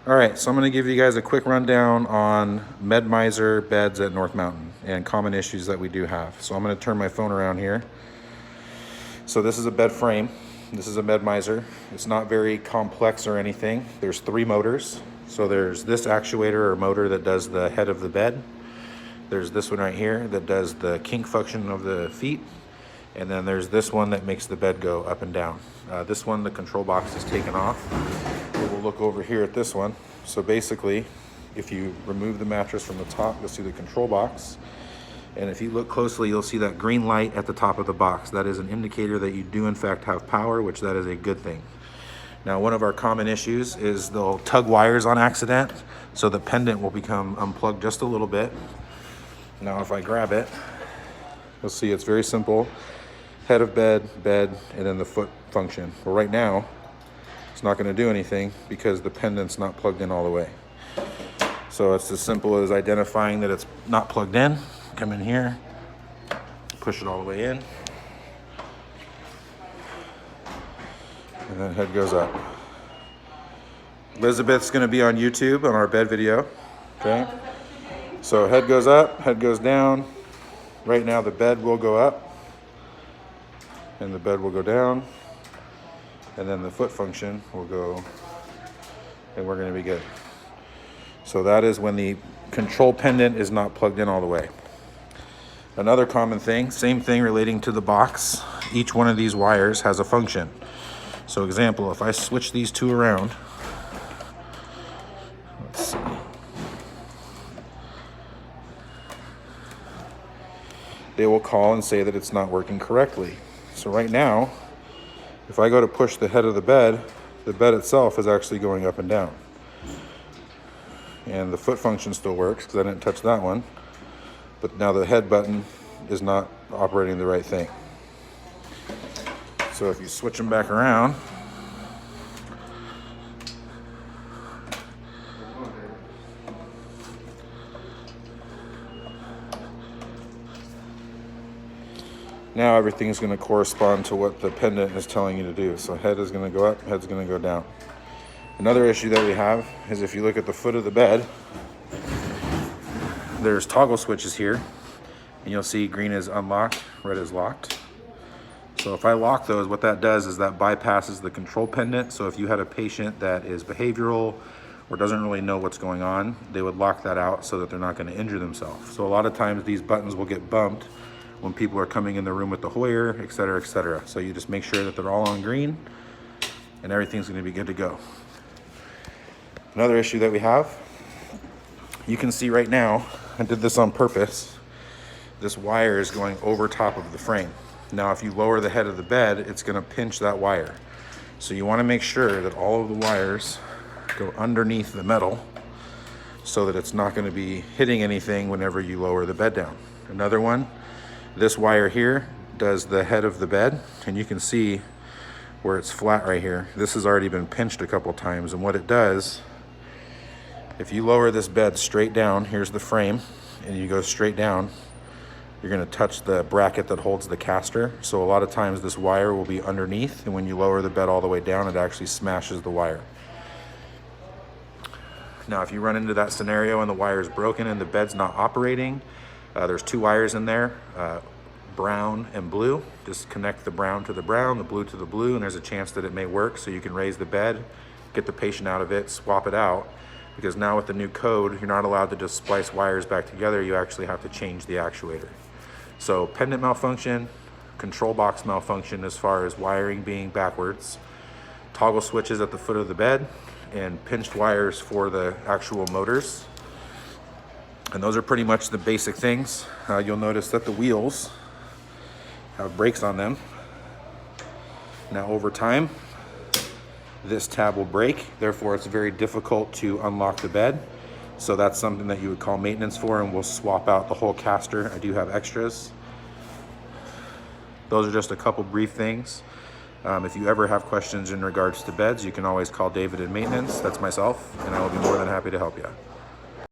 All right, so I'm gonna give you guys a quick rundown on MedMiser beds at North Mountain and common issues that we do have. So I'm gonna turn my phone around here. So this is a bed frame. This is a MedMiser. It's not very complex or anything. There's 3 motors. So there's this actuator or motor that does the head of the bed. There's this one right here that does the kink function of the feet. And then there's this one that makes the bed go up and down. This one, the control box is taken off. We'll look over here at this one. So basically, if you remove the mattress from the top, you'll see the control box. And if you look closely, you'll see that green light at the top of the box. That is an indicator that you do in fact have power, which that is a good thing. Now, one of our common issues is they'll tug wires on accident, so the pendant will become unplugged just a little bit. Now, if I grab it, you'll see it's very simple. Head of bed, and then the foot function. Well, right now, it's not gonna do anything because the pendant's not plugged in all the way. So it's as simple as identifying that it's not plugged in. Come in here, push it all the way in, and then head goes up. Elizabeth's gonna be on YouTube on our bed video, okay? So head goes up, head goes down. Right now the bed will go up, and the bed will go down, and then the foot function will go, and we're gonna be good. So that is when the control pendant is not plugged in all the way. Another common thing, same thing relating to the box. Each one of these wires has a function. So example, if I switch these 2 around, let's see. They will call and say that it's not working correctly. So right now, if I go to push the head of the bed itself is actually going up and down. And the foot function still works because I didn't touch that one. But now the head button is not operating the right thing. So if you switch them back around, now everything is going to correspond to what the pendant is telling you to do. So head is going to go up, head's going to go down. Another issue that we have is if you look at the foot of the bed, there's toggle switches here, and you'll see green is unlocked, red is locked. So if I lock those, what that does is that bypasses the control pendant. So if you had a patient that is behavioral or doesn't really know what's going on, they would lock that out so that they're not going to injure themselves. So a lot of times these buttons will get bumped when people are coming in the room with the Hoyer, et cetera, et cetera. So you just make sure that they're all on green and everything's going to be good to go. Another issue that we have, you can see right now, I did this on purpose, this wire is going over top of the frame. Now if you lower the head of the bed, it's going to pinch that wire. So you want to make sure that all of the wires go underneath the metal so that it's not going to be hitting anything whenever you lower the bed down. Another one, this wire here does the head of the bed, and you can see where it's flat right here. This has already been pinched a couple times, and what it does, if you lower this bed straight down, here's the frame, and you go straight down, you're gonna touch the bracket that holds the caster. So a lot of times this wire will be underneath, and when you lower the bed all the way down, it actually smashes the wire. Now, if you run into that scenario and the wire is broken and the bed's not operating, there's 2 wires in there, brown and blue. Just connect the brown to the brown, the blue to the blue, and there's a chance that it may work. So you can raise the bed, get the patient out of it, swap it out. Because now with the new code, you're not allowed to just splice wires back together. You actually have to change the actuator. So pendant malfunction, control box malfunction as far as wiring being backwards, toggle switches at the foot of the bed, and pinched wires for the actual motors. And those are pretty much the basic things. You'll notice that the wheels have brakes on them. Now over time, this tab will break, therefore it's very difficult to unlock the bed. So that's something that you would call maintenance for, and we'll swap out the whole caster. I do have extras. Those are just a couple brief things. If you ever have questions in regards to beds, you can always call David in maintenance. That's myself, and I will be more than happy to help you.